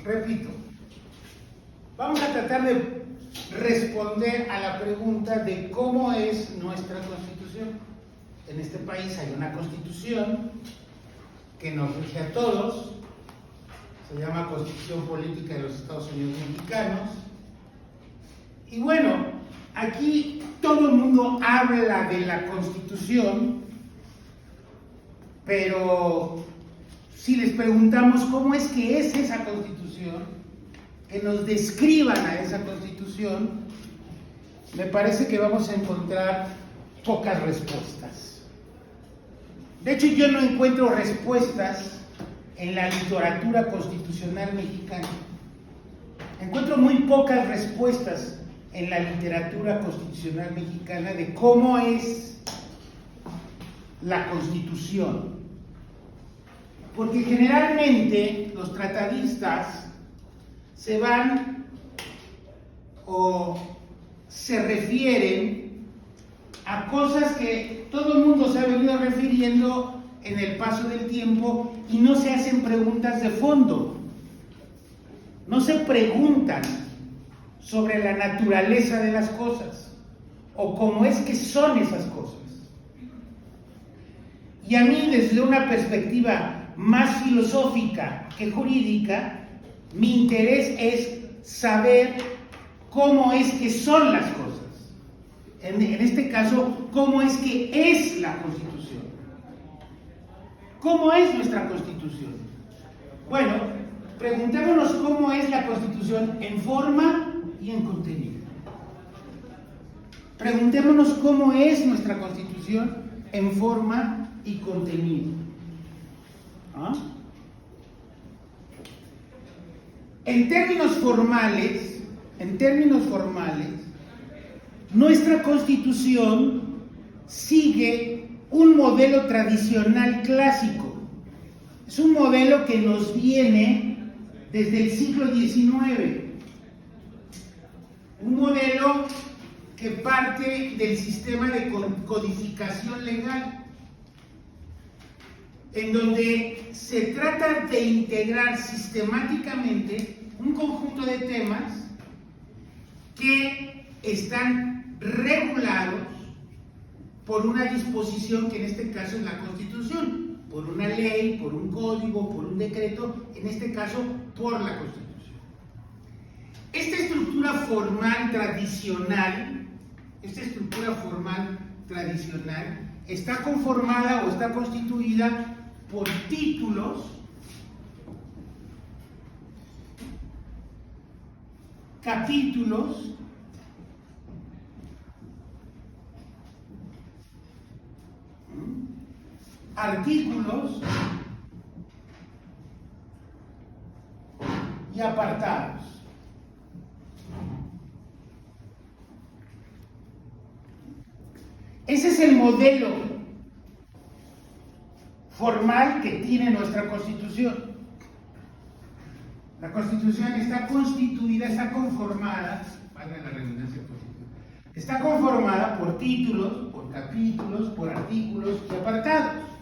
repito, vamos a tratar de responder a la pregunta de cómo es nuestra Constitución. En este país hay una Constitución que nos rige a todos, se llama Constitución Política de los Estados Unidos Mexicanos, y bueno, aquí todo el mundo habla de la Constitución, pero si les preguntamos cómo es que es esa Constitución, que nos describan a esa Constitución, me parece que vamos a encontrar pocas respuestas. De hecho, yo no encuentro respuestas en la literatura constitucional mexicana. Encuentro muy pocas respuestas en la literatura constitucional mexicana de cómo es la Constitución. Porque generalmente los tratadistas se van o se refieren a cosas que todo el mundo se ha venido refiriendo en el paso del tiempo y no se hacen preguntas de fondo. No se preguntan sobre la naturaleza de las cosas o cómo es que son esas cosas. Y a mí, desde una perspectiva más filosófica que jurídica, mi interés es saber cómo es que son las cosas. En este caso, cómo es que es la Constitución. ¿Cómo es nuestra Constitución? Bueno, preguntémonos cómo es la Constitución en forma y en contenido. Preguntémonos cómo es nuestra Constitución en forma y contenido. ¿Ah? En términos formales, nuestra Constitución sigue un modelo tradicional clásico. Es un modelo que nos viene desde el siglo XIX. Un modelo que parte del sistema de codificación legal, en donde se trata de integrar sistemáticamente un conjunto de temas que están regulados por una disposición que en este caso es la Constitución, por una ley, por un código, por un decreto, en este caso por la Constitución. Esta estructura formal tradicional está conformada o está constituida por títulos, capítulos, artículos y apartados. Ese es el modelo formal que tiene nuestra Constitución. La Constitución está constituida, está conformada, valga la redundancia, está conformada por títulos, por capítulos, por artículos y apartados.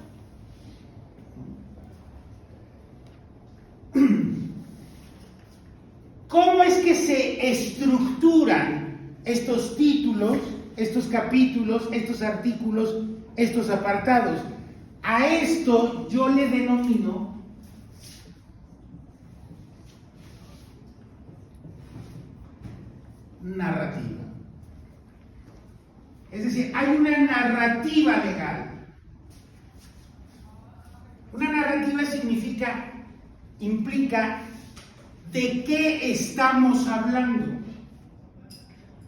¿Cómo es que se estructuran estos títulos, estos capítulos, estos artículos, estos apartados? A esto yo le denomino narrativa. Es decir, hay una narrativa legal. Una narrativa implica de qué estamos hablando.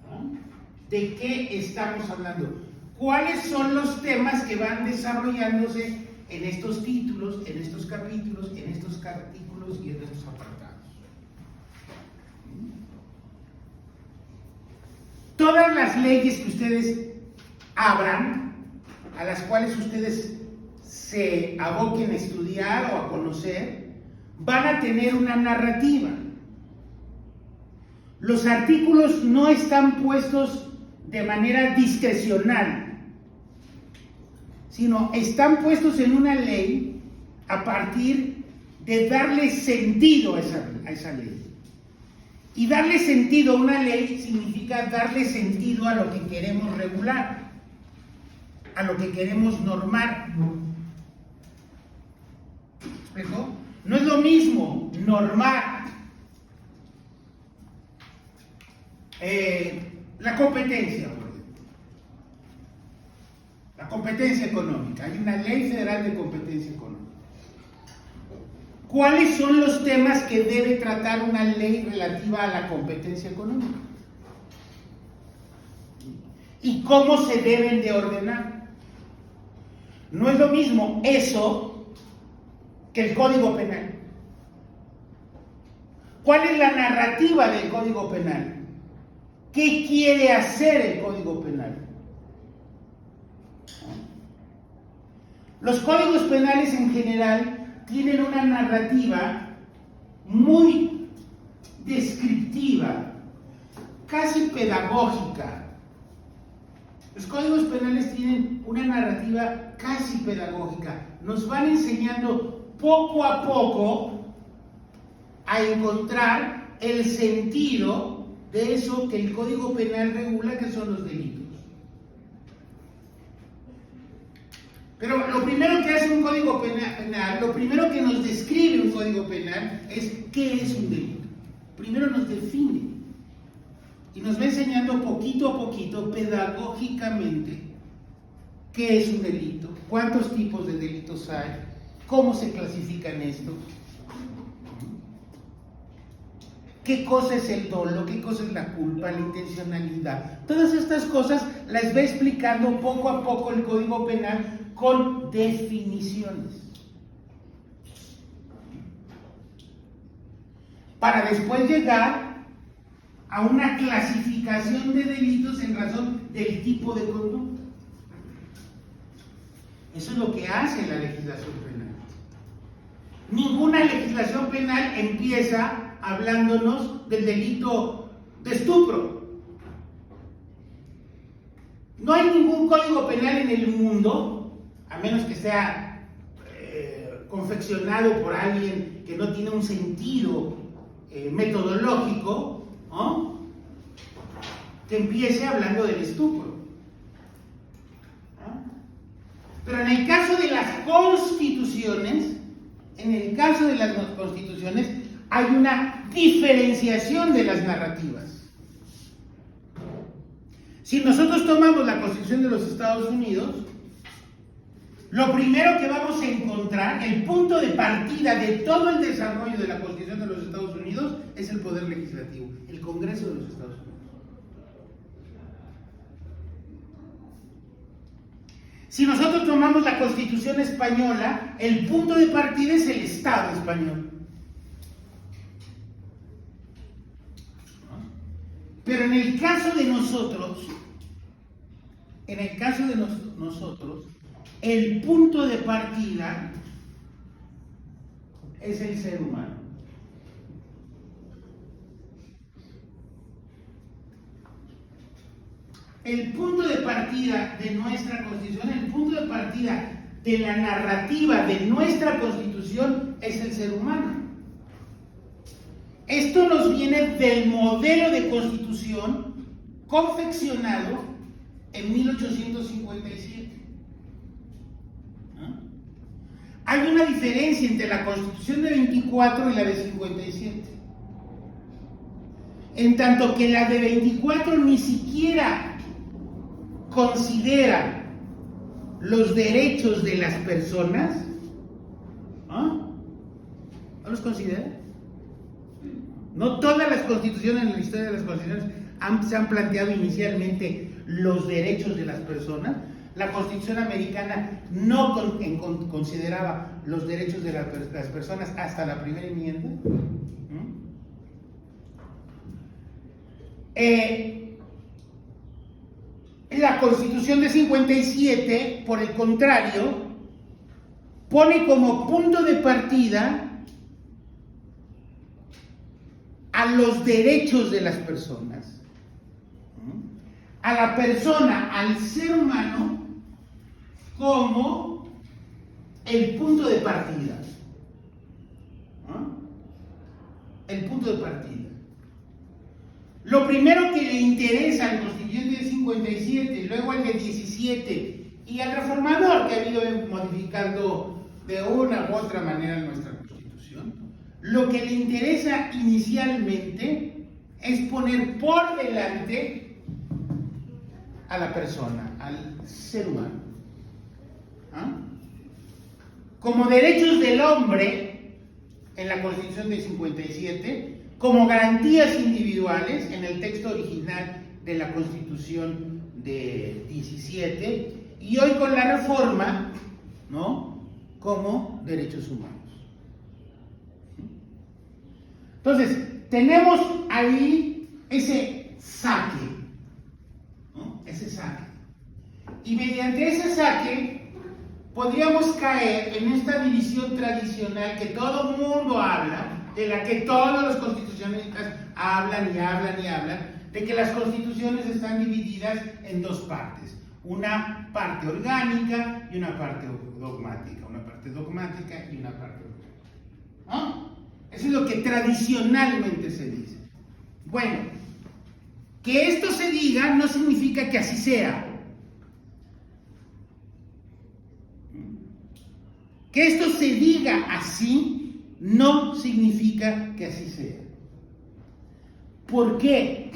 ¿No? ¿De qué estamos hablando? ¿Cuáles son los temas que van desarrollándose en estos títulos, en estos capítulos, en estos artículos y en estos apartados? Todas las leyes que ustedes abran, a las cuales ustedes se aboquen a estudiar o a conocer, van a tener una narrativa. Los artículos no están puestos de manera discrecional, sino están puestos en una ley a partir de darle sentido a esa ley. Y darle sentido a una ley significa darle sentido a lo que queremos regular, a lo que queremos normar. ¿Explico? No es lo mismo normar la competencia, por ejemplo. La competencia económica. Hay una ley federal de competencia económica. ¿Cuáles son los temas que debe tratar una ley relativa a la competencia económica? ¿Y cómo se deben de ordenar? No es lo mismo eso que el Código Penal. ¿Cuál es la narrativa del Código Penal? ¿Qué quiere hacer el Código Penal? Los códigos penales en general tienen una narrativa muy descriptiva, casi pedagógica. Los códigos penales tienen una narrativa casi pedagógica. Nos van enseñando poco a poco a encontrar el sentido de eso que el Código Penal regula, que son los delitos. Pero lo primero que hace un código penal, lo primero que nos describe un código penal es qué es un delito. Primero nos define y nos va enseñando poquito a poquito, pedagógicamente, qué es un delito, cuántos tipos de delitos hay, cómo se clasifican estos, qué cosa es el dolo, qué cosa es la culpa, la intencionalidad. Todas estas cosas las va explicando poco a poco el Código Penal con definiciones, para después llegar a una clasificación de delitos en razón del tipo de conducta. Eso es lo que hace la legislación penal. Ninguna legislación penal empieza hablándonos del delito de estupro. No hay ningún código penal en el mundo, a menos que sea confeccionado por alguien que no tiene un sentido metodológico, ¿no?, que empiece hablando del estupro. ¿No? Pero en el caso de las constituciones, hay una diferenciación de las narrativas. Si nosotros tomamos la Constitución de los Estados Unidos, lo primero que vamos a encontrar, el punto de partida de todo el desarrollo de la Constitución de los Estados Unidos, es el poder legislativo, el Congreso de los Estados Unidos. Si nosotros tomamos la Constitución española, el punto de partida es el Estado español. Pero en el caso de nosotros, el punto de partida es el ser humano. El punto de partida de nuestra Constitución, el punto de partida de la narrativa de nuestra Constitución es el ser humano. Esto nos viene del modelo de Constitución confeccionado en 1857. ¿No? Hay una diferencia entre la Constitución de 24 y la de 57. En tanto que la de 24 ni siquiera considera los derechos de las personas. ¿No los considera? No todas las constituciones en la historia de las constituciones se han planteado inicialmente los derechos de las personas. La Constitución americana no consideraba los derechos de las personas hasta la primera enmienda. La Constitución de 57, por el contrario, pone como punto de partida a los derechos de las personas, a la persona, al ser humano, como el punto de partida. el punto de partida. Lo primero que le interesa al constituyente de 57, luego al de 17 y al reformador que ha ido modificando de una u otra manera nuestra Constitución, lo que le interesa inicialmente es poner por delante a la persona, al ser humano. ¿Ah? Como derechos del hombre en la Constitución de 57, como garantías individuales en el texto original de la Constitución de 17 y hoy con la reforma, ¿no?, como derechos humanos. Entonces, tenemos ahí ese saque, ¿no?, ese saque. Y mediante ese saque podríamos caer en esta división tradicional que todo mundo habla, de la que todos los constitucionalistas hablan y hablan y hablan, de que las constituciones están divididas en dos partes, una parte orgánica y una parte dogmática, una parte dogmática y una parte orgánica. ¿No? Eso es lo que tradicionalmente se dice. Bueno, que esto se diga no significa que así sea. Que esto se diga así no significa que así sea. ¿Por qué?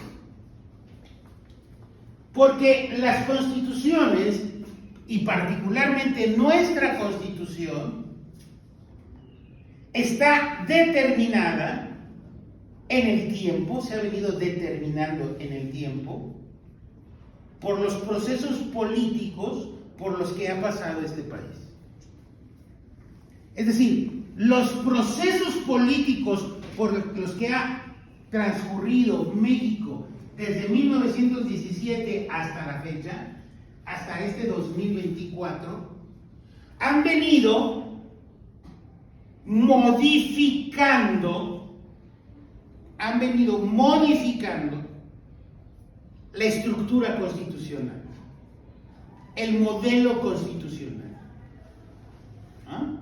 Porque las constituciones, y particularmente nuestra Constitución, está determinada en el tiempo, se ha venido determinando en el tiempo, por los procesos políticos por los que ha pasado este país. Es decir, los procesos políticos por los que ha transcurrido México desde 1917 hasta la fecha, hasta este 2024, han venido modificando la estructura constitucional, el modelo constitucional. ¿Ah?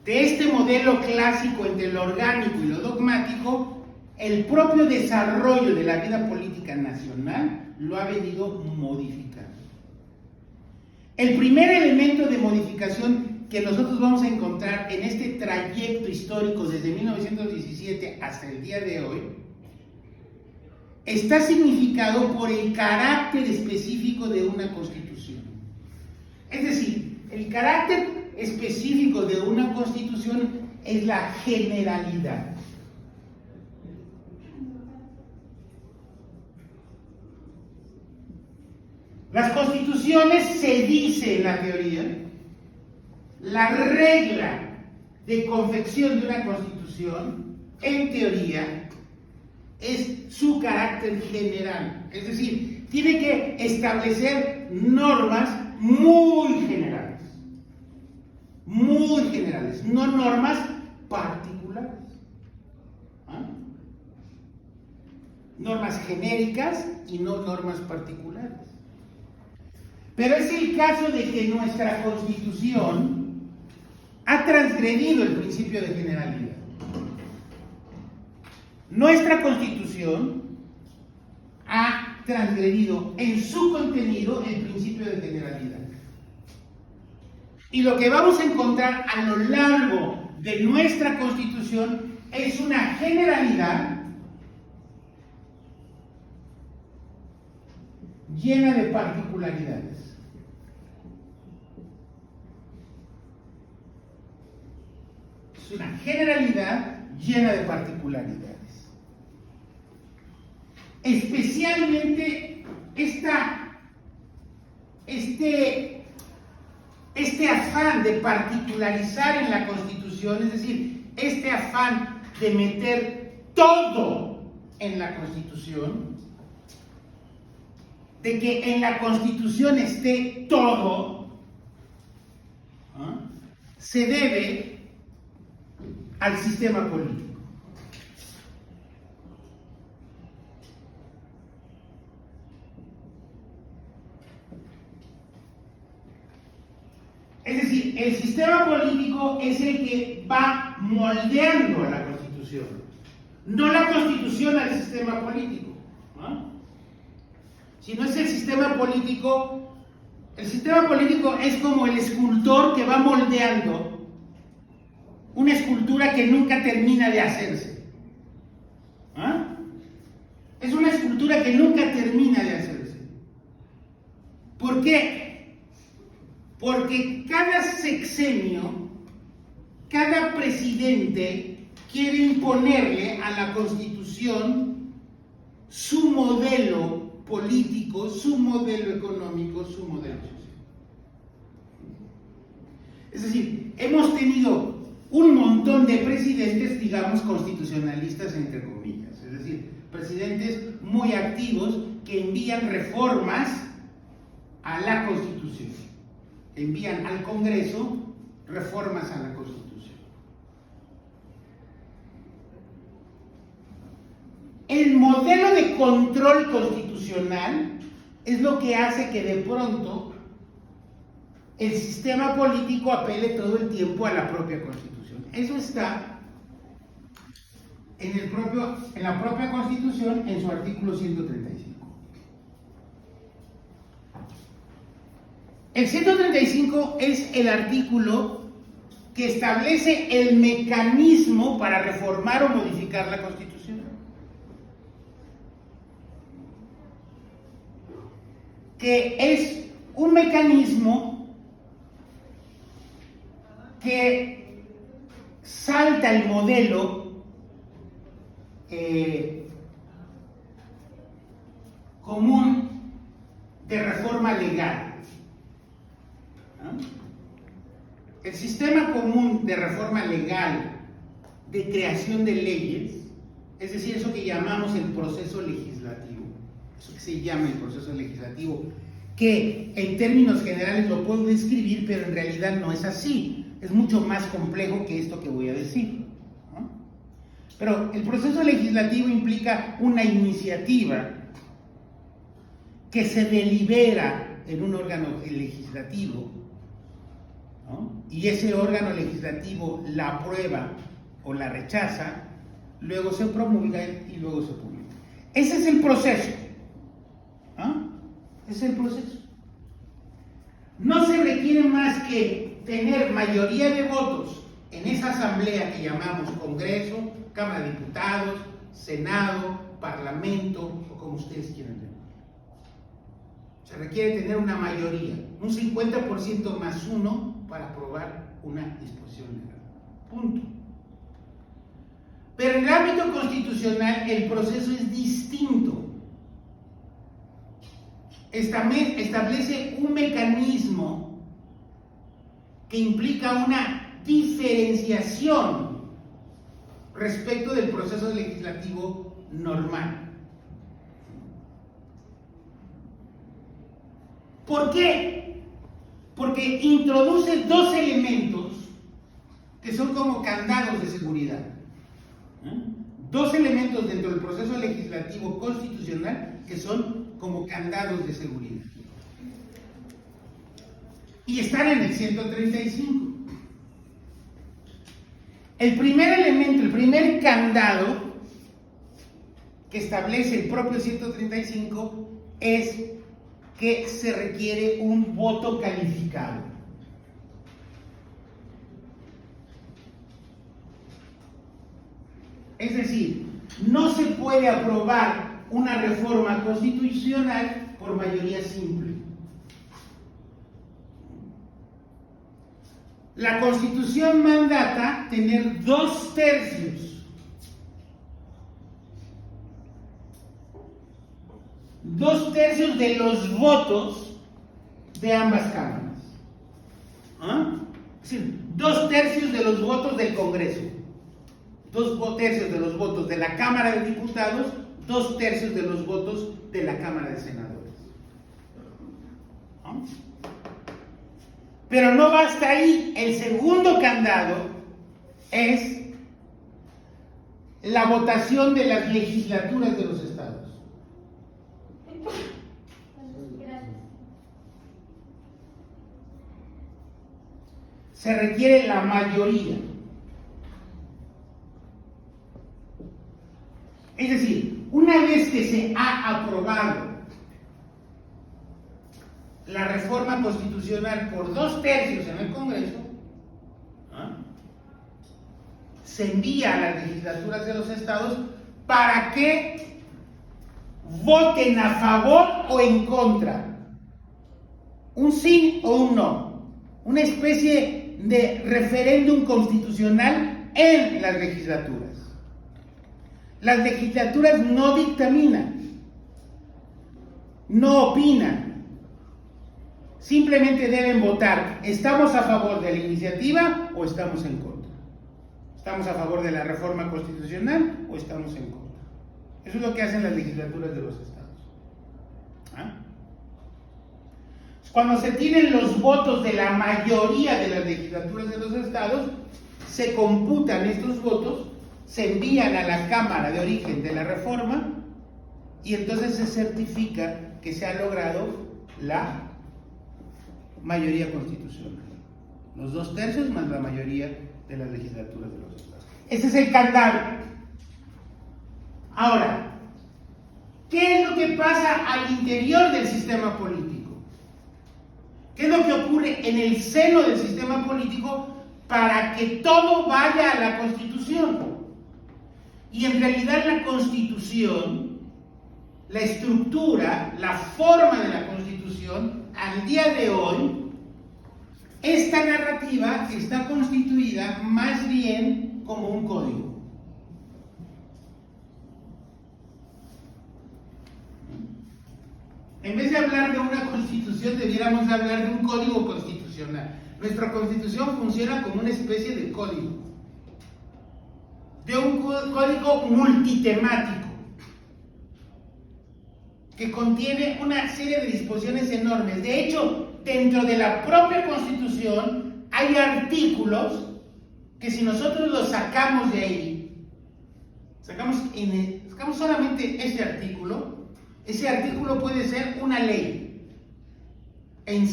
De este modelo clásico entre lo orgánico y lo dogmático, el propio desarrollo de la vida política nacional lo ha venido modificando. El primer elemento de modificación que nosotros vamos a encontrar en este trayecto histórico desde 1917 hasta el día de hoy está significado por el carácter específico de una constitución. Es decir, el carácter específico de una constitución es la generalidad. Las constituciones, se dice en la teoría, la regla de confección de una constitución, en teoría, es su carácter general. Es decir, tiene que establecer normas muy generales, no normas particulares. ¿Ah? Normas genéricas y no normas particulares. Pero es el caso de que nuestra Constitución ha transgredido el principio de generalidad. Nuestra Constitución ha transgredido en su contenido el principio de generalidad. Y lo que vamos a encontrar a lo largo de nuestra Constitución es una generalidad llena de particularidades. Es una generalidad llena de particularidades. Especialmente este afán de particularizar en la Constitución, es decir, este afán de meter todo en la Constitución, de que en la Constitución esté todo, ¿ah?, se debe al sistema político. Es decir, el sistema político es el que va moldeando a la Constitución. Constitución, no la Constitución al sistema político, ¿no? Sino es el sistema político. El sistema político es como el escultor que va moldeando una escultura que nunca termina de hacerse. ¿Ah? Es una escultura que nunca termina de hacerse. ¿Por qué? Porque cada sexenio, cada presidente quiere imponerle a la Constitución su modelo político, su modelo económico, su modelo social. Es decir, hemos tenido un montón de presidentes, digamos, constitucionalistas, entre comillas, es decir, presidentes muy activos que envían reformas a la Constitución, envían al Congreso reformas a la Constitución. El modelo de control constitucional es lo que hace que de pronto el sistema político apele todo el tiempo a la propia Constitución. Eso está en la propia Constitución, en su artículo 135. El 135 es el artículo que establece el mecanismo para reformar o modificar la Constitución. Que es un mecanismo que salta el modelo común de reforma legal. ¿No? El sistema común de reforma legal de creación de leyes, es decir, eso que llamamos el proceso legislativo, eso que se llama el proceso legislativo, que en términos generales lo puedo describir, pero en realidad no es así, es mucho más complejo que esto que voy a decir, ¿no? Pero el proceso legislativo implica una iniciativa que se delibera en un órgano legislativo, ¿no? Y ese órgano legislativo la aprueba o la rechaza, luego se promulga y luego se publica. Ese es el proceso. ¿Ah? Es el proceso. No se requiere más que tener mayoría de votos en esa asamblea que llamamos Congreso, Cámara de Diputados, Senado, Parlamento, o como ustedes quieran llamar. Se requiere tener una mayoría, un 50% más 1 para aprobar una disposición legal. Punto. Pero en el ámbito constitucional el proceso es distinto. Establece un mecanismo que implica una diferenciación respecto del proceso legislativo normal. ¿Por qué? Porque introduce dos elementos que son como candados de seguridad. Dos elementos dentro del proceso legislativo constitucional que son como candados de seguridad. Y están en el 135. El primer elemento, el primer candado que establece el propio 135 es que se requiere un voto calificado. Es decir, no se puede aprobar una reforma constitucional por mayoría simple. La Constitución mandata tener 2/3. 2/3 de los votos de ambas cámaras. ¿Ah? Es decir, 2/3 de los votos del Congreso. 2/3 de los votos de la Cámara de Diputados, 2/3 de los votos de la Cámara de Senadores. ¿No? Pero no basta ahí. El segundo candado es la votación de las legislaturas de los estados. Se requiere la mayoría. Es decir, una vez que se ha aprobado la reforma constitucional por 2/3 en el Congreso, se envía a las legislaturas de los estados para que voten a favor o en contra, un sí o un no, una especie de referéndum constitucional en las legislaturas. Las legislaturas no dictaminan, no opinan, simplemente deben votar, ¿estamos a favor de la iniciativa o estamos en contra? ¿Estamos a favor de la reforma constitucional o estamos en contra? Eso es lo que hacen las legislaturas de los estados. Cuando se tienen los votos de la mayoría de las legislaturas de los estados, se computan estos votos, se envían a la Cámara de origen de la reforma y entonces se certifica que se ha logrado la mayoría constitucional. Los 2/3 más la mayoría de las legislaturas de los estados. Ese es el candado. Ahora, ¿qué es lo que pasa al interior del sistema político? ¿Qué es lo que ocurre en el seno del sistema político para que todo vaya a la Constitución? Y en realidad la Constitución, la estructura, la forma de la Constitución, al día de hoy, esta narrativa está constituida más bien como un código. En vez de hablar de una constitución, debiéramos hablar de un código constitucional. Nuestra constitución funciona como una especie de código, de un código multitemático, que contiene una serie de disposiciones enormes. De hecho, dentro de la propia Constitución hay artículos que si nosotros los sacamos de ahí, sacamos solamente ese artículo puede ser una ley. En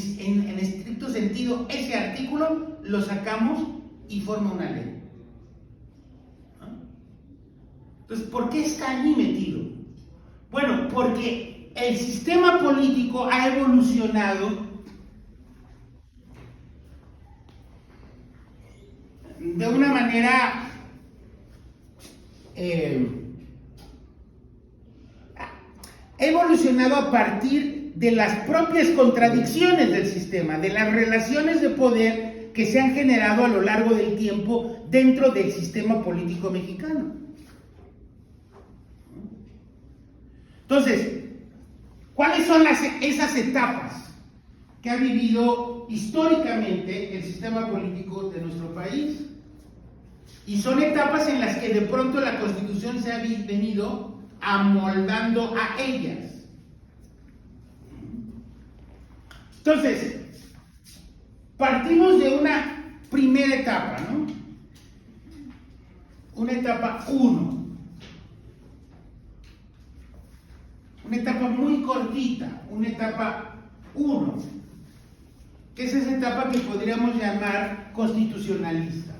estricto sentido, ese artículo lo sacamos y forma una ley. Entonces, ¿por qué está allí metido? Bueno, porque el sistema político ha evolucionado de una manera ha evolucionado a partir de las propias contradicciones del sistema, de las relaciones de poder que se han generado a lo largo del tiempo dentro del sistema político mexicano. Entonces, ¿cuáles son esas etapas que ha vivido históricamente el sistema político de nuestro país? Y son etapas en las que de pronto la Constitución se ha venido amoldando a ellas. Entonces, partimos de una primera etapa, ¿no? Una etapa 1. Una etapa muy cortita, una etapa 1, que es esa etapa que podríamos llamar constitucionalista.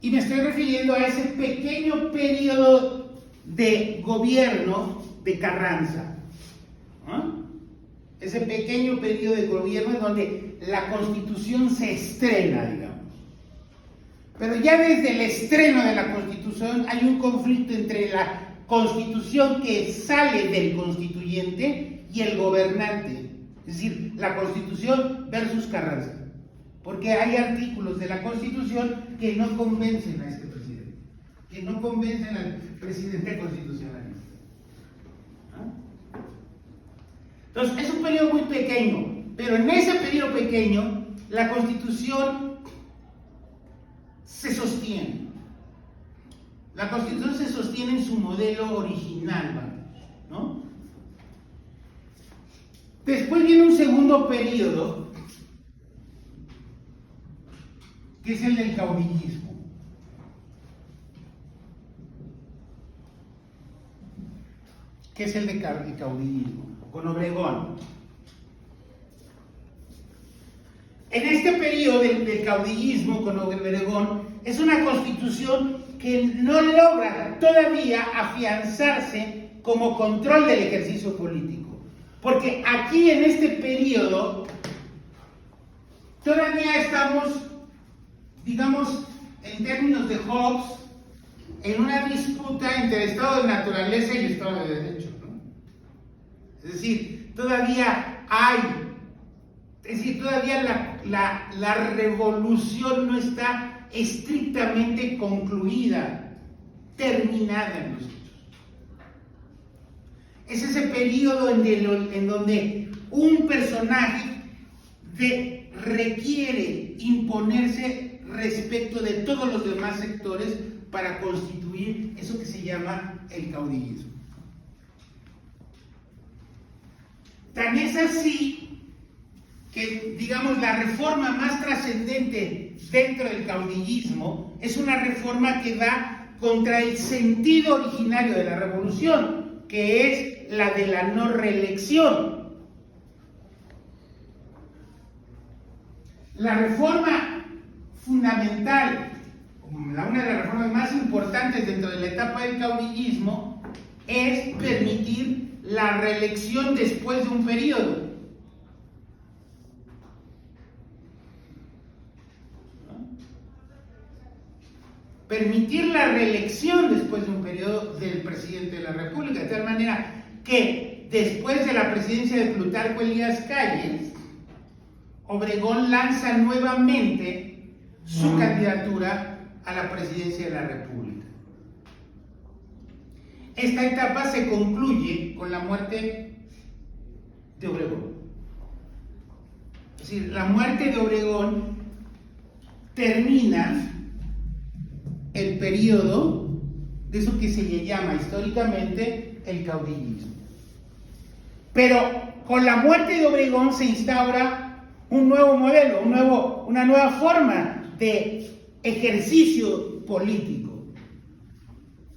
Y me estoy refiriendo a ese pequeño periodo de gobierno de Carranza. Ese pequeño periodo de gobierno en donde la Constitución se estrena, digamos. Pero ya desde el estreno de la Constitución hay un conflicto entre la Constitución que sale del constituyente y el gobernante. Es decir, la Constitución versus Carranza. Porque hay artículos de la Constitución que no convencen a este presidente, que no convencen al presidente constitucionalista. Entonces, es un periodo muy pequeño, pero en ese periodo pequeño, la Constitución se sostiene. La Constitución se sostiene en su modelo original, ¿no? Después viene un segundo periodo, que es el del caudillismo. ¿Qué es el de caudillismo? Con Obregón. En este periodo del caudillismo con Obregón, es una constitución que no logra todavía afianzarse como control del ejercicio político. Porque aquí en este periodo todavía estamos, digamos, en términos de Hobbes, en una disputa entre Estado de naturaleza y Estado de derecho, ¿no? Es decir, todavía la revolución no está estrictamente concluida, terminada en los hechos. Es ese periodo en donde un personaje requiere imponerse respecto de todos los demás sectores para constituir eso que se llama el caudillismo. Tan es así que, digamos, la reforma más trascendente dentro del caudillismo es una reforma que va contra el sentido originario de la revolución, que es la de la no reelección. La reforma fundamental, una de las reformas más importantes dentro de la etapa del caudillismo, es permitir la reelección después de un periodo. Permitir la reelección después de un periodo del presidente de la República, de tal manera que después de la presidencia de Plutarco Elías Calles, Obregón lanza nuevamente su candidatura a la presidencia de la República. Esta etapa se concluye con la muerte de Obregón. Es decir, la muerte de Obregón termina el periodo de eso que se le llama históricamente el caudillismo. Pero con la muerte de Obregón se instaura un nuevo modelo, una nueva forma de ejercicio político,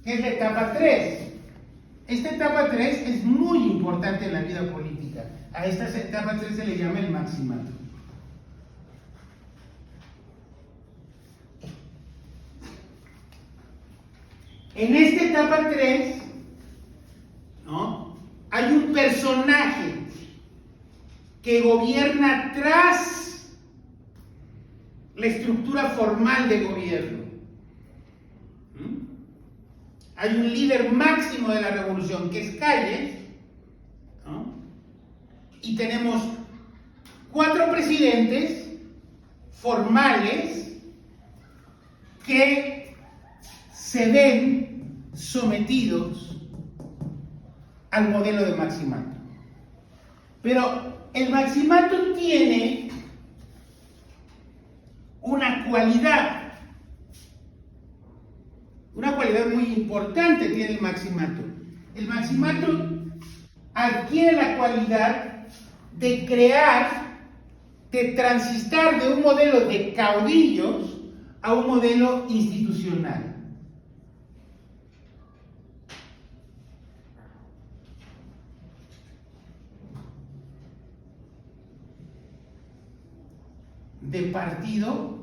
que es la etapa 3. Esta etapa 3 es muy importante en la vida política. A esta etapa 3 se le llama el maximato. En esta etapa 3, ¿no?, hay un personaje que gobierna tras la estructura formal de gobierno. Hay un líder máximo de la revolución, que es Calles, ¿no?, y tenemos 4 presidentes formales que se ven sometidos al modelo de maximato. Pero el maximato tiene una cualidad muy importante tiene el maximato. El maximato adquiere la cualidad de transitar de un modelo de caudillos a un modelo institucional. De partido,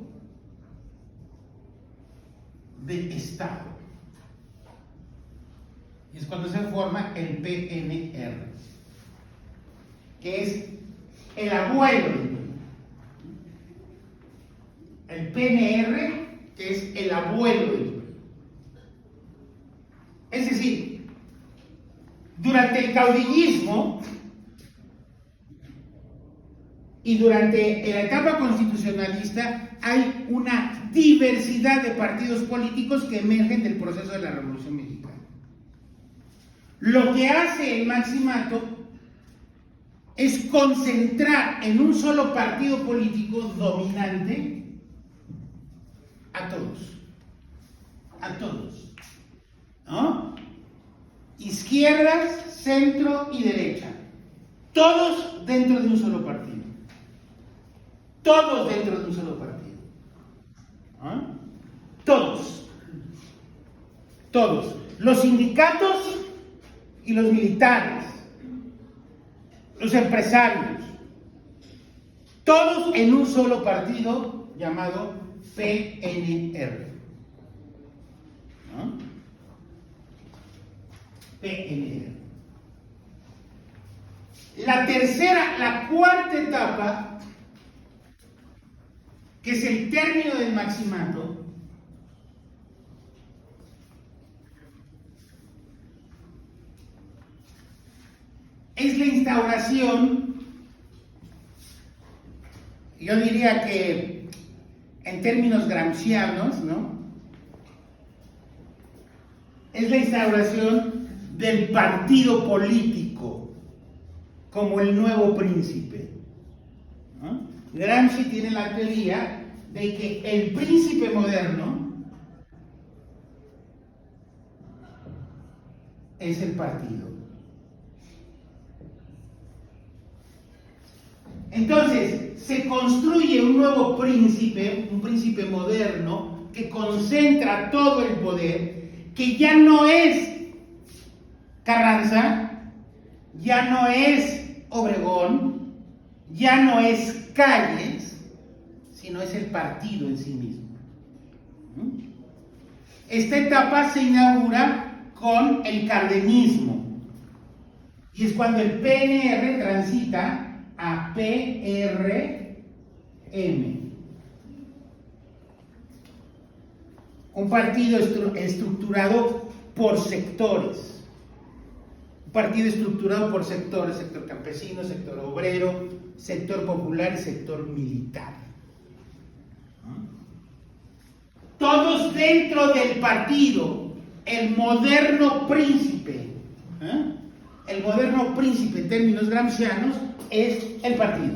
de Estado. Y es cuando se forma el PNR, que es el abuelo del PRI. El PNR, que es el abuelo del PRI. Es decir, durante el caudillismo y durante la etapa constitucionalista hay una diversidad de partidos políticos que emergen del proceso de la Revolución Mexicana. Lo que hace el maximato es concentrar en un solo partido político dominante a todos, ¿no? Izquierdas, centro y derecha, todos dentro de un solo partido. Todos dentro de un solo partido. ¿Ah? Todos. Los sindicatos y los militares, los empresarios, todos en un solo partido llamado PNR. ¿No? PNR. La cuarta etapa, que es el término del maximato, es la instauración, yo diría que en términos gramscianos, ¿no? Es la instauración del partido político como el nuevo príncipe, ¿no? Gramsci tiene la teoría de que el príncipe moderno es el partido. Entonces, se construye un nuevo príncipe, un príncipe moderno, que concentra todo el poder, que ya no es Carranza, ya no es Obregón, ya no es Calles, sino es el partido en sí mismo. Esta etapa se inaugura con el cardenismo, y es cuando el PNR transita a PRM, un partido estructurado por sectores, sector campesino, sector obrero, sector popular y sector militar. Todos dentro del partido, el moderno príncipe en términos gramscianos es el partido.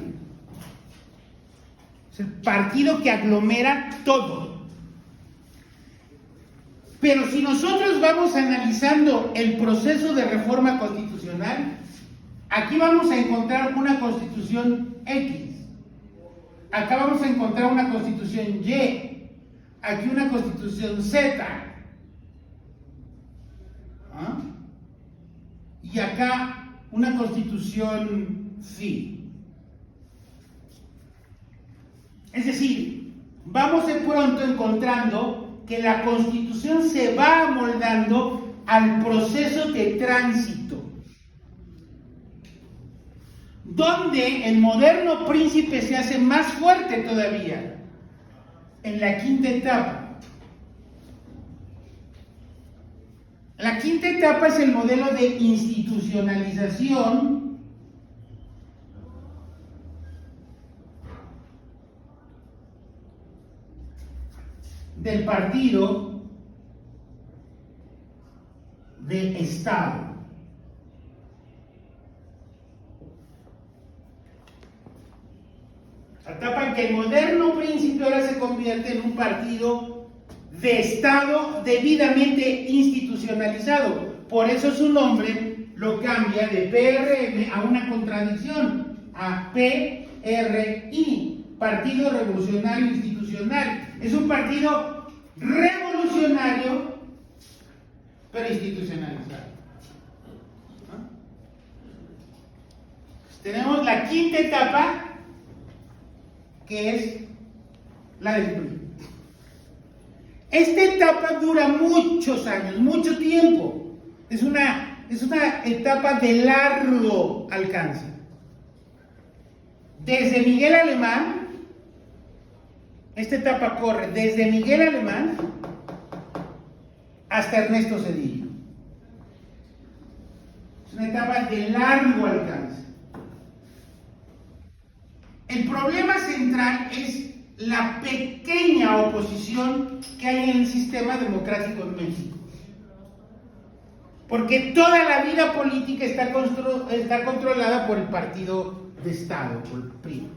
Es el partido que aglomera todo. Pero si nosotros vamos analizando el proceso de reforma constitucional, aquí vamos a encontrar una constitución X, acá vamos a encontrar una constitución Y, aquí una constitución Z, y acá una constitución Phi. Es decir, vamos de pronto encontrando que la Constitución se va amoldando al proceso de tránsito, donde el moderno príncipe se hace más fuerte todavía, en la quinta etapa. La quinta etapa es el modelo de institucionalización del partido de Estado. La etapa en que el moderno príncipe ahora se convierte en un partido de Estado debidamente institucionalizado. Por eso su nombre lo cambia de PRM a una contradicción, a PRI, Partido Revolucionario Institucional. Es un partido revolucionario, pero institucionalizado. Tenemos la quinta etapa, que es la del PRI. Esta etapa dura muchos años, mucho tiempo. Es una etapa de largo alcance. Desde Miguel Alemán, esta etapa corre desde Miguel Alemán hasta Ernesto Zedillo. Es una etapa de largo alcance. El problema central es la pequeña oposición que hay en el sistema democrático en México. Porque toda la vida política está controlada por el partido de Estado, por el PRI.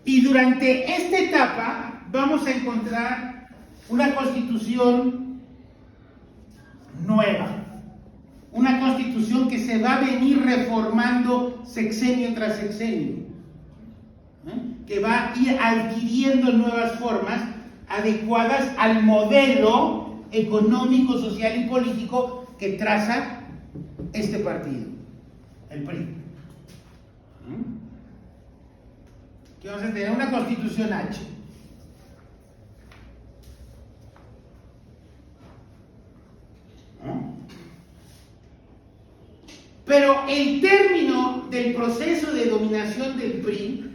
Y durante esta etapa vamos a encontrar una constitución nueva, una constitución que se va a venir reformando sexenio tras sexenio, que va a ir adquiriendo nuevas formas adecuadas al modelo económico, social y político que traza este partido, el PRI. que vamos a tener una constitución H. ¿No? Pero el término del proceso de dominación del PRI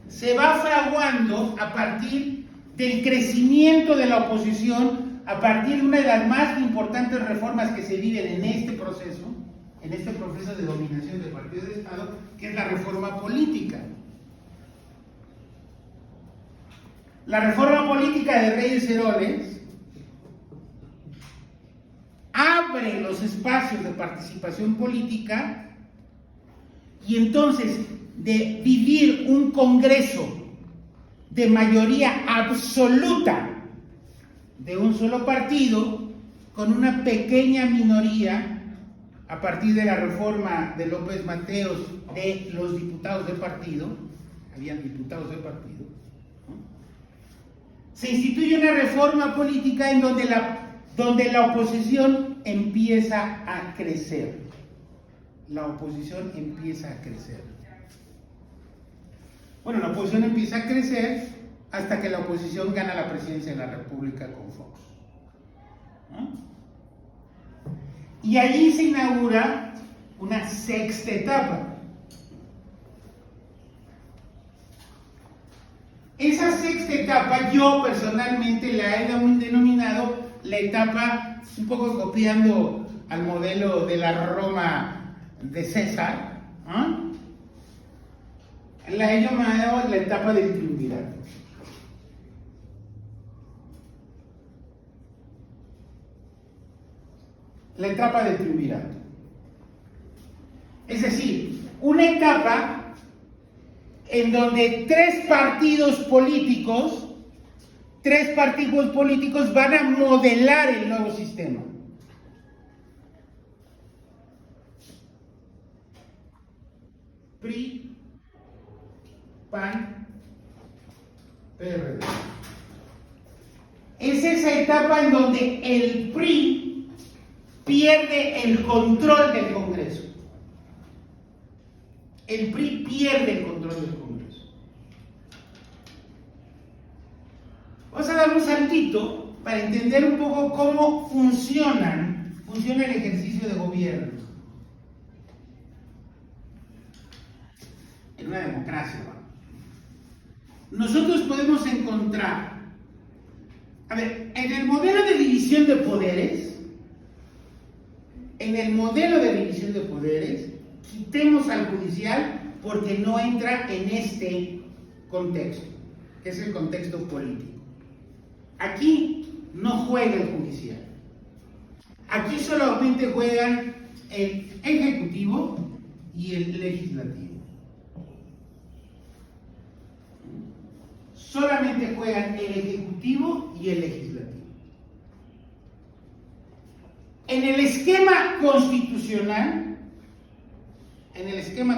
se va fraguando a partir del crecimiento de la oposición, a partir de una de las más importantes reformas que se viven en este proceso de dominación del partido de Estado, que es la reforma política. La reforma política de Reyes Heroles abre los espacios de participación política y entonces de vivir un congreso de mayoría absoluta de un solo partido con una pequeña minoría a partir de la reforma de López Mateos de los diputados del partido, habían diputados del partido, ¿no? Se instituye una reforma política en donde la oposición empieza a crecer. La oposición empieza a crecer. Bueno, la oposición empieza a crecer hasta que la oposición gana la presidencia de la República con Fox, ¿no? Y allí se inaugura una sexta etapa. Esa sexta etapa yo personalmente la he denominado la etapa, un poco copiando al modelo de la Roma de César, ¿no? La he llamado la etapa del triunvirato. La etapa del triunvirato. Es decir, una etapa en donde tres partidos políticos van a modelar el nuevo sistema. PRI, PAN, PRD. Es esa etapa en donde el PRI pierde el control del Congreso. El PRI pierde el control del Congreso. Vamos a dar un saltito para entender un poco cómo funciona el ejercicio de gobierno en una democracia. Nosotros podemos encontrar, en el modelo de división de poderes, quitemos al judicial porque no entra en este contexto, que es el contexto político. Aquí no juega el judicial. Aquí solamente juegan el ejecutivo y el legislativo. Solamente juegan el ejecutivo y el legislativo. En el esquema constitucional, el ejecutivo,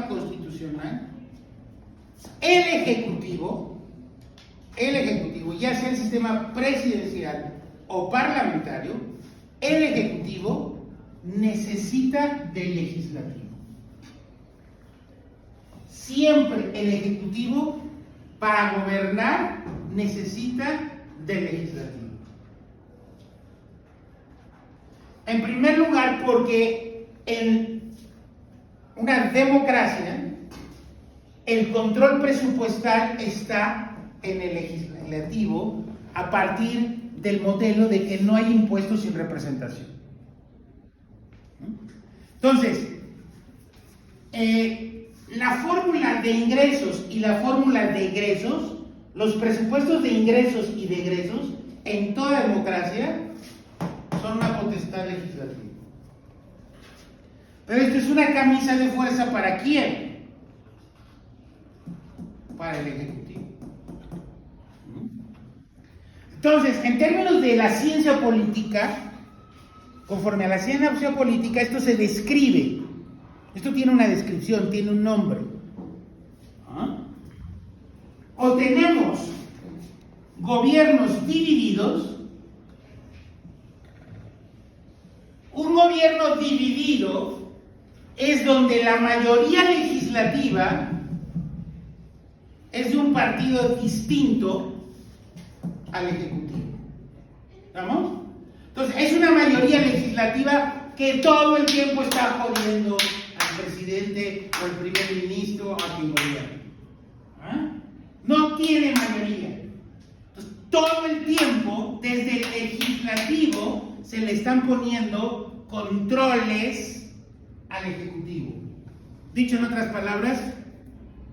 ya sea el sistema presidencial o parlamentario, el ejecutivo necesita del legislativo. Siempre el ejecutivo, para gobernar, necesita del legislativo. En primer lugar, porque en una democracia el control presupuestal está en el legislativo a partir del modelo de que no hay impuestos sin representación. Entonces, la fórmula de ingresos y la fórmula de egresos, los presupuestos de ingresos y de egresos en toda democracia son una potestad legislativa. Pero esto es una camisa de fuerza ¿para quién? Para el Ejecutivo. Entonces, en términos de la ciencia política, conforme a la ciencia política, esto se describe. Esto tiene una descripción, tiene un nombre. O tenemos gobiernos divididos. Un gobierno dividido es donde la mayoría legislativa es de un partido distinto al Ejecutivo. ¿Estamos? Entonces, es una mayoría legislativa que todo el tiempo está jodiendo al presidente o al primer ministro, a quien gobierna. ¿Ah? No tiene mayoría. Entonces, todo el tiempo, desde el legislativo, se le están poniendo controles al Ejecutivo. Dicho en otras palabras,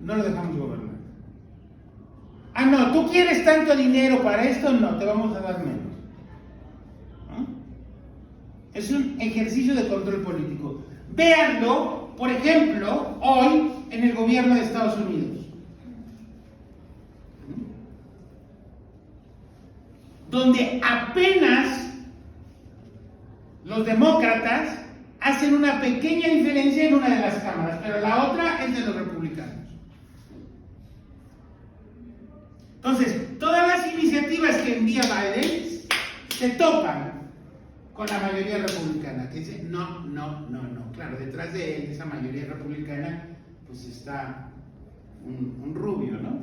no lo dejamos gobernar. Ah, no, tú quieres tanto dinero para esto, no, te vamos a dar menos. ¿No? Es un ejercicio de control político. Véanlo, por ejemplo, hoy en el gobierno de Estados Unidos. Donde apenas los demócratas hacen una pequeña diferencia en una de las cámaras, pero la otra es de los republicanos. Entonces, todas las iniciativas que envía Biden se topan con la mayoría republicana, que dice no. Claro, detrás de esa mayoría republicana, pues está un rubio, ¿no?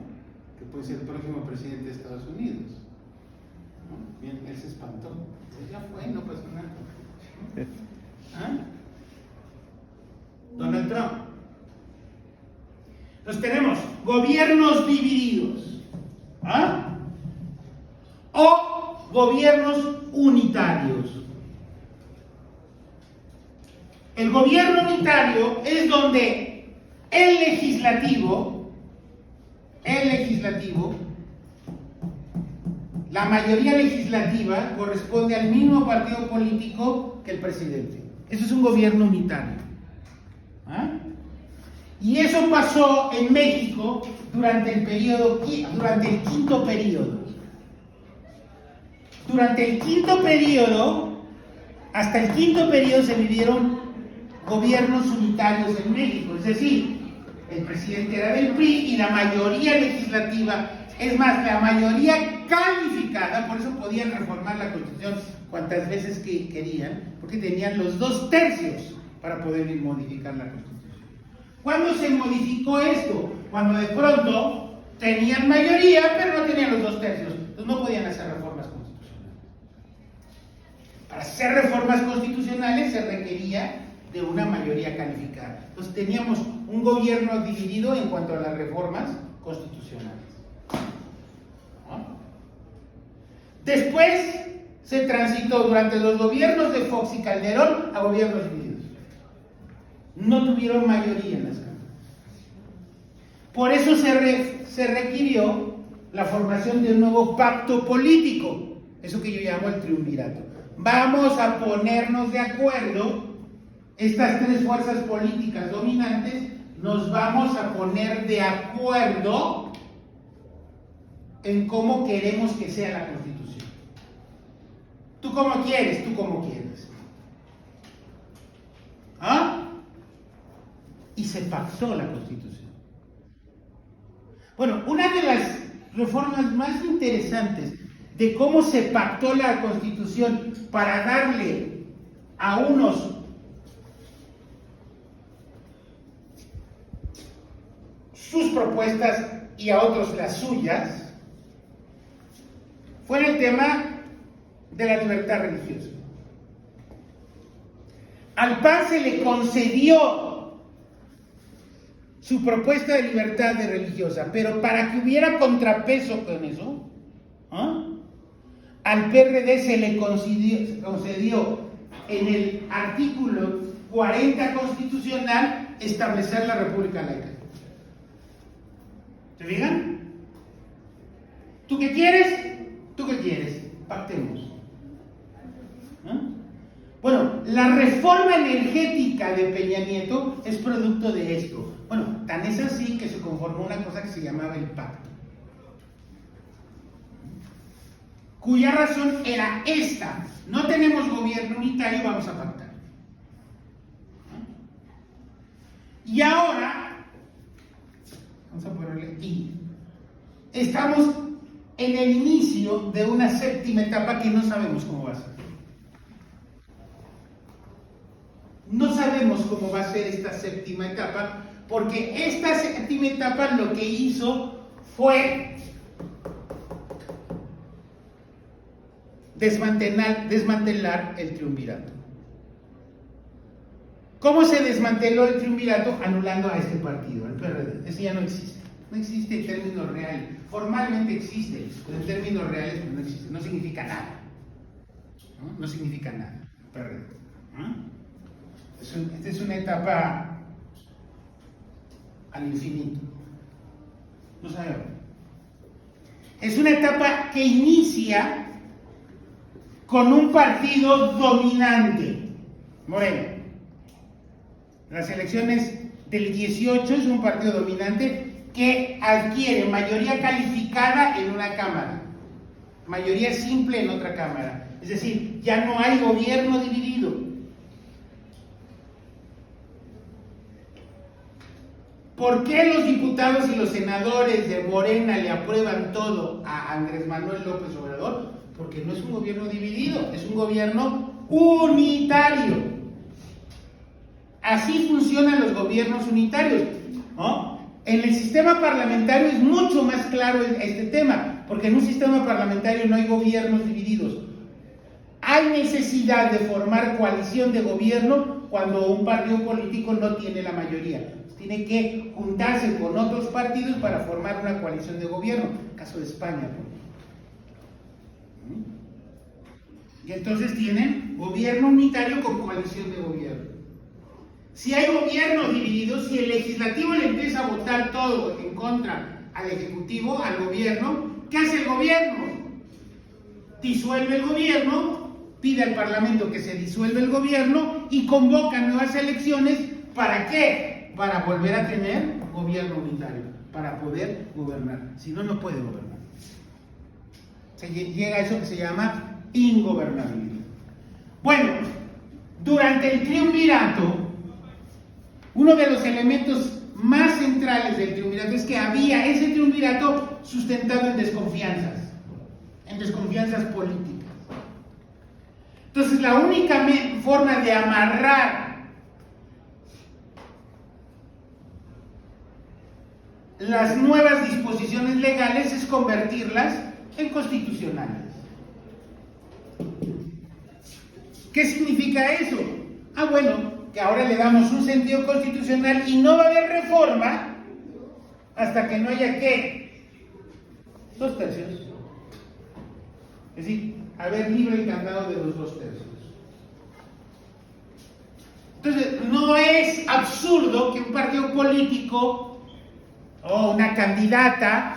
Que puede ser el próximo presidente de Estados Unidos. ¿No? Bien, él se espantó. Pues ya fue, no pasó nada. ¿Ah? Donald Trump. Entonces tenemos gobiernos divididos. ¿Ah? O gobiernos unitarios. El gobierno unitario es donde el legislativo, la mayoría legislativa corresponde al mismo partido político que el presidente. Eso es un gobierno unitario. ¿Ah? Y eso pasó en México durante el quinto periodo. Durante el quinto periodo, hasta el quinto periodo se vivieron gobiernos unitarios en México. Es decir, el presidente era del PRI y la mayoría legislativa, es más, la mayoría calificada, por eso podían reformar la Constitución cuantas veces que querían, porque tenían los 2/3 para poder modificar la Constitución. ¿Cuándo se modificó esto? Cuando de pronto tenían mayoría, pero no tenían los 2/3, entonces no podían hacer reformas constitucionales. Para hacer reformas constitucionales se requería de una mayoría calificada. Entonces teníamos un gobierno dividido en cuanto a las reformas constitucionales. ¿No? Después se transitó durante los gobiernos de Fox y Calderón a gobiernos divididos. No tuvieron mayoría en las cámaras. Por eso se requirió la formación de un nuevo pacto político, eso que yo llamo el triunvirato. Vamos a ponernos de acuerdo, estas tres fuerzas políticas dominantes, nos vamos a poner de acuerdo en cómo queremos que sea la Constitución. Tú cómo quieres, tú cómo quieres. ¿Ah? Y se pactó la Constitución. Bueno, una de las reformas más interesantes de cómo se pactó la Constitución para darle a unos sus propuestas y a otros las suyas, fue en el tema de la libertad religiosa. Al PAN se le concedió su propuesta de libertad religiosa, pero para que hubiera contrapeso con eso, ¿ah? Al PRD se le concedió en el artículo 40 constitucional establecer la República laica. ¿Se fijan? ¿Tú qué quieres? ¿Tú qué quieres? Pactemos. ¿Ah? Bueno, la reforma energética de Peña Nieto es producto de esto. Bueno, tan es así que se conformó una cosa que se llamaba el pacto, cuya razón era esta: no tenemos gobierno unitario, vamos a pactar. Y ahora, vamos a ponerle I, estamos en el inicio de una séptima etapa que no sabemos cómo va a ser. No sabemos cómo va a ser esta séptima etapa, porque esta séptima etapa lo que hizo fue desmantelar el triunvirato. ¿Cómo se desmanteló el triunvirato? Anulando a este partido, el PRD. Ese ya no existe. No existe en términos reales. Formalmente existe, pero en términos reales no existe. No significa nada. No significa nada. PRD. Esta es una etapa al infinito. No sabemos. Es una etapa que inicia con un partido dominante, Morena. Las elecciones del 18 es un partido dominante que adquiere mayoría calificada en una cámara, mayoría simple en otra cámara. Es decir, ya no hay gobierno dividido. ¿Por qué los diputados y los senadores de Morena le aprueban todo a Andrés Manuel López Obrador? Porque no es un gobierno dividido, es un gobierno unitario. Así funcionan los gobiernos unitarios, ¿no? En el sistema parlamentario es mucho más claro este tema, porque en un sistema parlamentario no hay gobiernos divididos. Hay necesidad de formar coalición de gobierno cuando un partido político no tiene la mayoría. Tiene que juntarse con otros partidos para formar una coalición de gobierno. Caso de España, ¿no? Y entonces tienen gobierno unitario con coalición de gobierno. Si hay gobiernos divididos, si el legislativo le empieza a votar todo en contra al ejecutivo, al gobierno, ¿qué hace el gobierno? Disuelve el gobierno, pide al parlamento que se disuelva el gobierno y convoca nuevas elecciones. ¿Para qué? Para volver a tener gobierno unitario, para poder gobernar. Si no, no puede gobernar. Se llega a eso que se llama ingobernabilidad. Bueno, durante el triunvirato, uno de los elementos más centrales del triunvirato es que había ese triunvirato sustentado en desconfianzas políticas. Entonces, la única forma de amarrar las nuevas disposiciones legales es convertirlas en constitucionales. ¿Qué significa eso? Bueno, que ahora le damos un sentido constitucional y no va a haber reforma hasta que no haya, ¿qué? 2 tercios. Es decir, haber libre y candado de los 2 tercios. Entonces, no es absurdo que un partido político o una candidata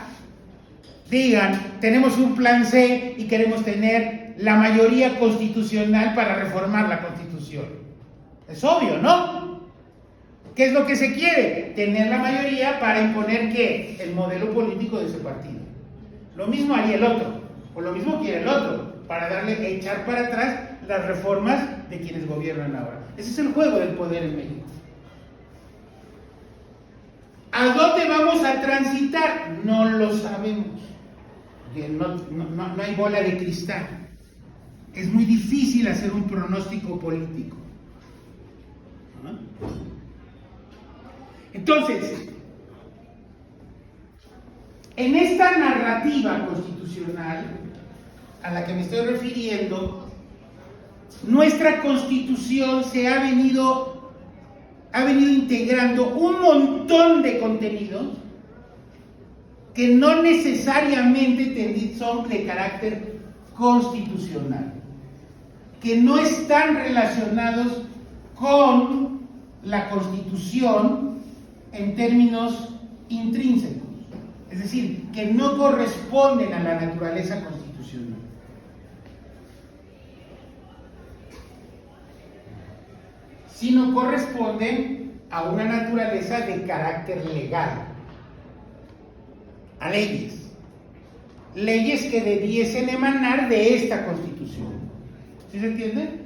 digan, tenemos un plan C y queremos tener la mayoría constitucional para reformar la Constitución. Es obvio, ¿no? ¿Qué es lo que se quiere? Tener la mayoría para imponer, ¿qué? El modelo político de ese partido. Lo mismo haría el otro, o lo mismo quiere el otro, para echar para atrás las reformas de quienes gobiernan ahora. Ese es el juego del poder en México. ¿A dónde vamos a transitar? No lo sabemos. No hay bola de cristal. Es muy difícil hacer un pronóstico político. Entonces, en esta narrativa constitucional a la que me estoy refiriendo, nuestra Constitución se ha venido integrando un montón de contenidos que no necesariamente son de carácter constitucional, que no están relacionados con la Constitución en términos intrínsecos, es decir, que no corresponden a la naturaleza constitucional. Sino corresponden a una naturaleza de carácter legal, a leyes que debiesen emanar de esta Constitución. ¿Sí se entiende?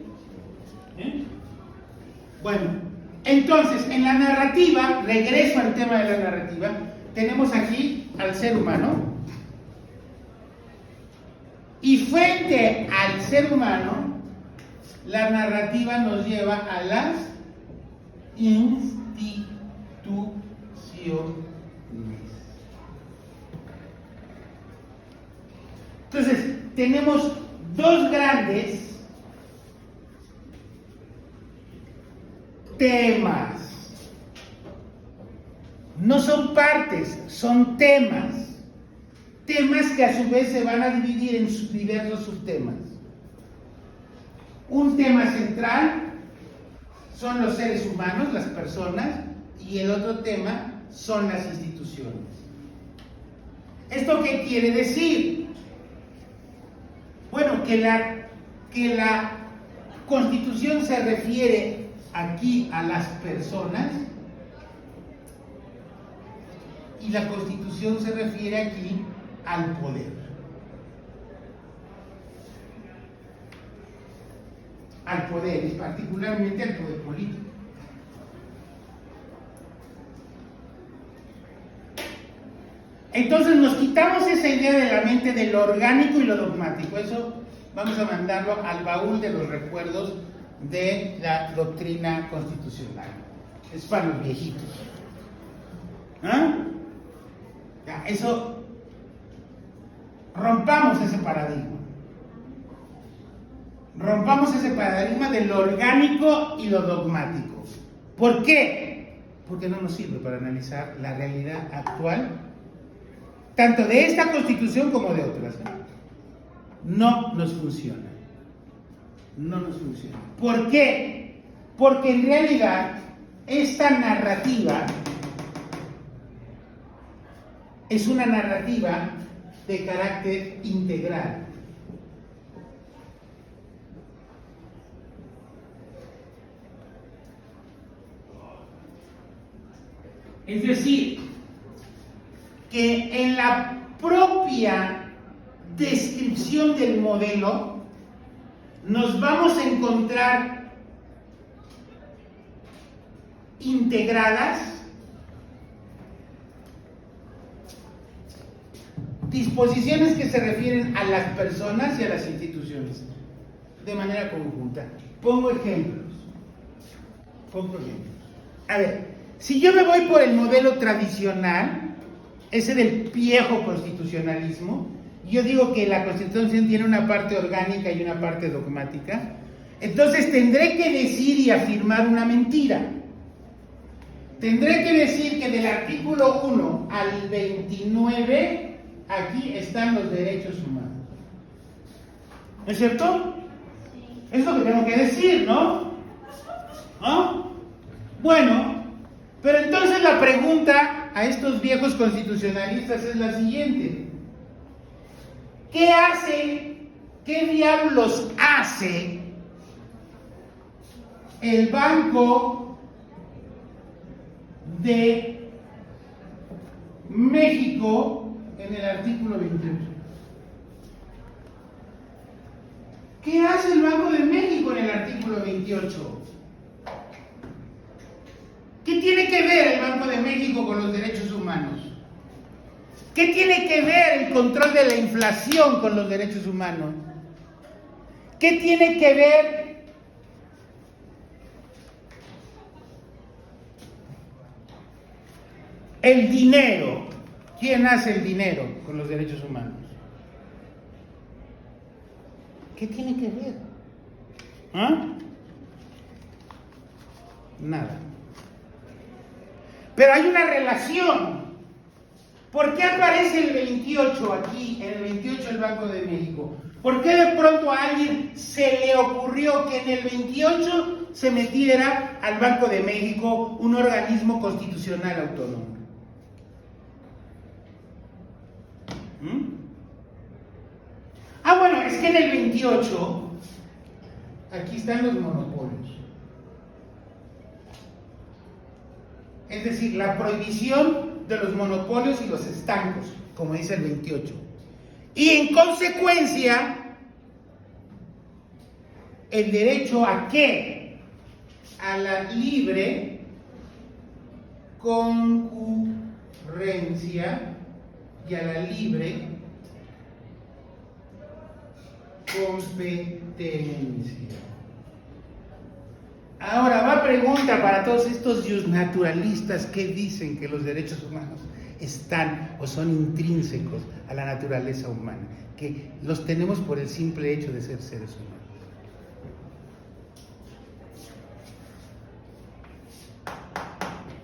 Bueno, entonces, en la narrativa, regreso al tema de la narrativa, tenemos aquí al ser humano, y frente al ser humano, la narrativa nos lleva a las instituciones. Entonces, tenemos dos grandes temas. No son partes, son temas. Temas que a su vez se van a dividir en diversos subtemas. Un tema central son los seres humanos, las personas, y el otro tema son las instituciones. ¿Esto qué quiere decir? Bueno, que la Constitución se refiere aquí a las personas y la Constitución se refiere aquí al poder. Al poder, y particularmente al poder político. Entonces nos quitamos esa idea de la mente de lo orgánico y lo dogmático. Eso vamos a mandarlo al baúl de los recuerdos de la doctrina constitucional. Es para los viejitos. ¿Ah? Ya, eso, rompamos ese paradigma. Rompamos ese paradigma de lo orgánico y lo dogmático. ¿Por qué? Porque no nos sirve para analizar la realidad actual, tanto de esta Constitución como de otras. No nos funciona. No nos funciona. ¿Por qué? Porque en realidad esta narrativa es una narrativa de carácter integral. Es decir, que en la propia descripción del modelo nos vamos a encontrar integradas disposiciones que se refieren a las personas y a las instituciones de manera conjunta. Pongo ejemplos. A ver, si yo me voy por el modelo tradicional, ese del viejo constitucionalismo, yo digo que la Constitución tiene una parte orgánica y una parte dogmática, entonces tendré que decir y afirmar una mentira. Tendré que decir que del artículo 1 al 29, aquí están los derechos humanos. ¿No es cierto? Es lo que tengo que decir, ¿no? ¿No? Bueno, pero entonces la pregunta a estos viejos constitucionalistas es la siguiente. ¿Qué diablos hace el Banco de México en el artículo 28? ¿Qué hace el Banco de México en el artículo 28? ¿Qué tiene que ver el Banco de México con los derechos humanos? ¿Qué tiene que ver el control de la inflación con los derechos humanos? ¿Qué tiene que ver el dinero? ¿Quién hace el dinero con los derechos humanos? ¿Qué tiene que ver? ¿Ah? Nada. Pero hay una relación. ¿Por qué aparece el 28 aquí, en el 28 el Banco de México? ¿Por qué de pronto a alguien se le ocurrió que en el 28 se metiera al Banco de México un organismo constitucional autónomo? Ah, bueno, es que en el 28, aquí están los monopolios. Es decir, la prohibición de los monopolios y los estancos, como dice el 28. Y en consecuencia, el derecho a ¿qué? A la libre concurrencia y a la libre competencia. Ahora va pregunta para todos estos naturalistas que dicen que los derechos humanos están o son intrínsecos a la naturaleza humana, que los tenemos por el simple hecho de ser seres humanos.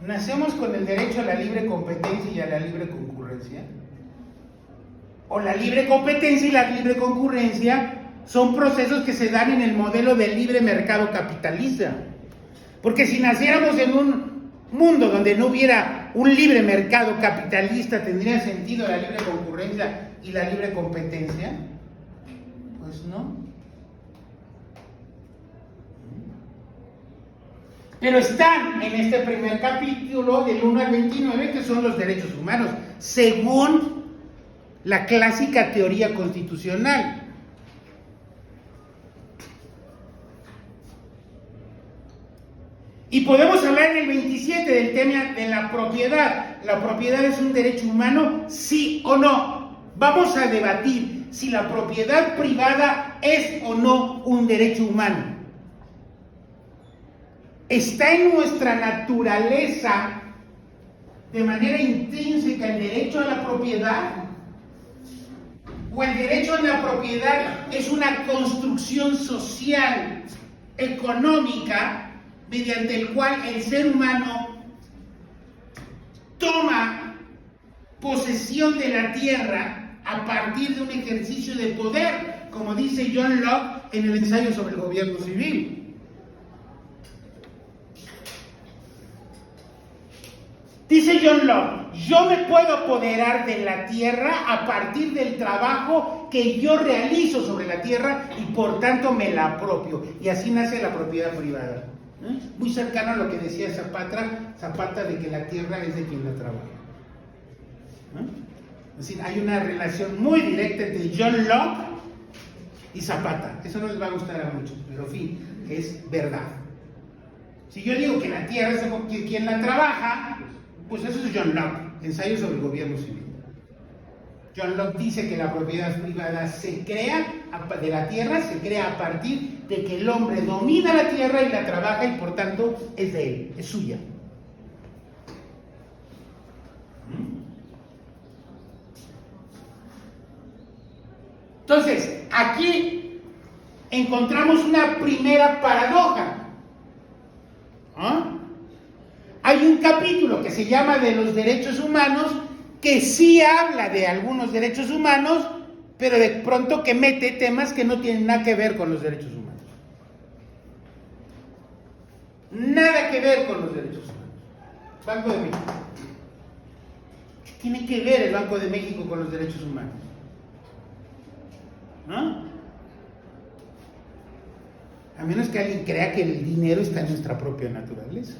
¿Nacemos con el derecho a la libre competencia y a la libre concurrencia? ¿O la libre competencia y la libre concurrencia son procesos que se dan en el modelo del libre mercado capitalista? Porque si naciéramos en un mundo donde no hubiera un libre mercado capitalista, ¿tendría sentido la libre concurrencia y la libre competencia? Pues no. Pero están en este primer capítulo, del 1 al 29, que son los derechos humanos, según la clásica teoría constitucional. Y podemos hablar en el 27 del tema de la propiedad. ¿La propiedad es un derecho humano? ¿Sí o no? Vamos a debatir si la propiedad privada es o no un derecho humano. ¿Está en nuestra naturaleza de manera intrínseca el derecho a la propiedad? ¿O el derecho a la propiedad es una construcción social, económica, mediante el cual el ser humano toma posesión de la tierra a partir de un ejercicio de poder, como dice John Locke en el ensayo sobre el gobierno civil? Dice John Locke, yo me puedo apoderar de la tierra a partir del trabajo que yo realizo sobre la tierra y por tanto me la apropio. Y así nace la propiedad privada. Muy cercano a lo que decía Zapata de que la tierra es de quien la trabaja. Es decir, hay una relación muy directa entre John Locke y Zapata. Eso no les va a gustar a muchos, pero en fin, es verdad. Si yo digo que la tierra es de quien la trabaja, pues eso es John Locke, ensayo sobre el gobierno civil. John Locke dice que la propiedad privada se crea, de la tierra se crea a partir de que el hombre domina la tierra y la trabaja y por tanto es de él, es suya. Entonces, aquí encontramos una primera paradoja. Hay un capítulo que se llama de los derechos humanos, que sí habla de algunos derechos humanos, pero de pronto que mete temas que no tienen nada que ver con los derechos humanos. Nada que ver con los derechos humanos. Banco de México. ¿Qué tiene que ver el Banco de México con los derechos humanos? A menos que alguien crea que el dinero está en nuestra propia naturaleza.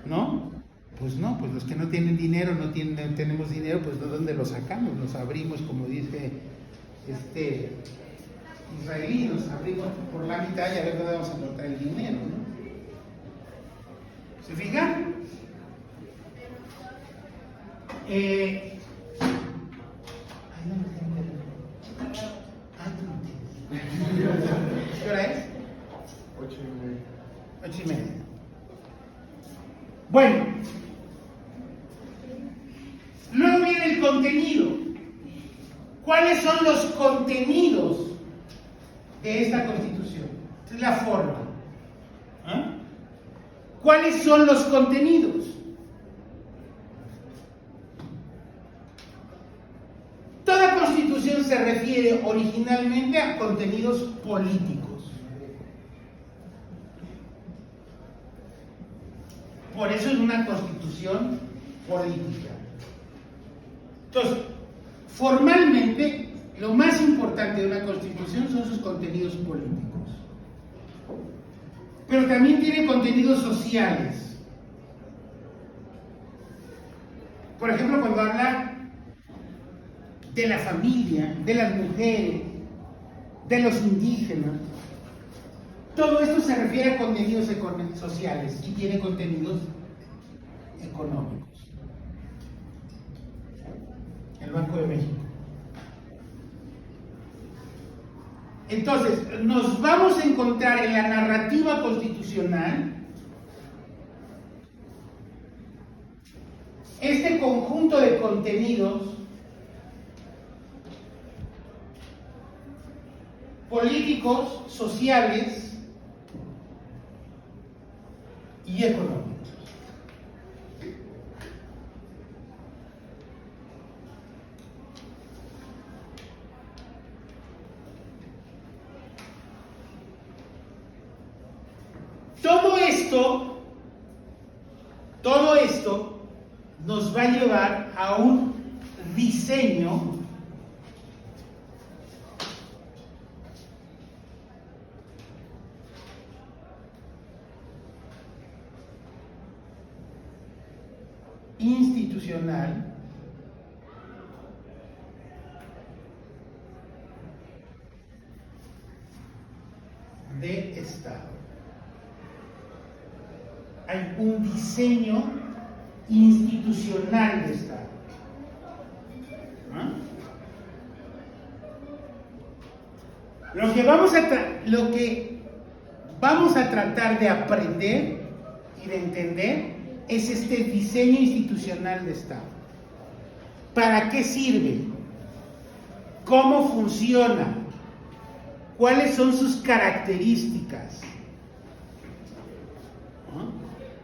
¿No? Pues no, pues los que no tienen dinero, no tenemos dinero, pues ¿de dónde lo sacamos? Nos abrimos, como dice israelí, nos abrimos por la mitad y a ver dónde vamos a encontrar el dinero, ¿no? ¿Se fijan? ¿Qué hora es? 8:30. Bueno, luego viene el contenido. ¿Cuáles son los contenidos de esta Constitución? Esta es la forma. ¿Cuáles son los contenidos? Toda Constitución se refiere originalmente a contenidos políticos. Por eso es una Constitución política. Entonces, formalmente, lo más importante de una Constitución son sus contenidos políticos. Pero también tiene contenidos sociales. Por ejemplo, cuando habla de la familia, de las mujeres, de los indígenas, todo esto se refiere a contenidos sociales y tiene contenidos económicos. El Banco de México. Entonces, nos vamos a encontrar en la narrativa constitucional este conjunto de contenidos políticos, sociales y económicos. Todo esto nos va a llevar a un diseño institucional de Estado. Hay un diseño institucional de Estado. ¿Ah? Lo que vamos a tratar de aprender y de entender es este diseño institucional de Estado. ¿Para qué sirve? ¿Cómo funciona? ¿Cuáles son sus características?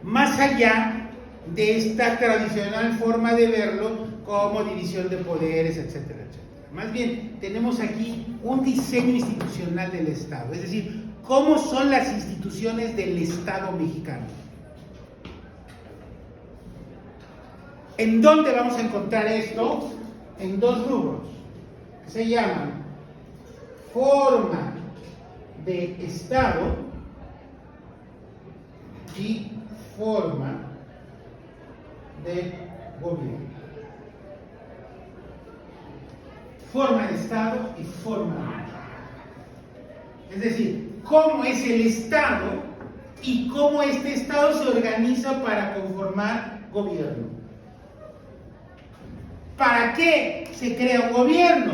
Más allá de esta tradicional forma de verlo como división de poderes, etcétera, etcétera. Más bien, tenemos aquí un diseño institucional del Estado, es decir, cómo son las instituciones del Estado mexicano. ¿En dónde vamos a encontrar esto? En dos rubros, que se llaman forma de Estado y forma de gobierno. Forma de Estado y forma de gobierno. Es decir, cómo es el Estado y cómo este Estado se organiza para conformar gobierno. ¿Para qué se crea un gobierno?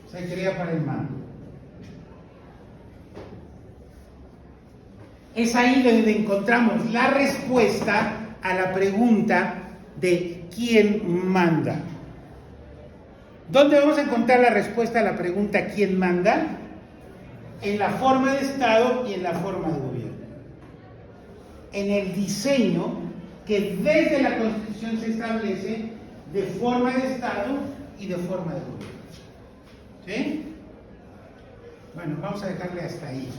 Se crea para el mando. Es ahí donde encontramos la respuesta a la pregunta de ¿quién manda? ¿Dónde vamos a encontrar la respuesta a la pregunta ¿quién manda? En la forma de Estado y en la forma de gobierno. En el diseño que desde la Constitución se establece de forma de Estado y de forma de gobierno. ¿Sí? Bueno, vamos a dejarle hasta ahí.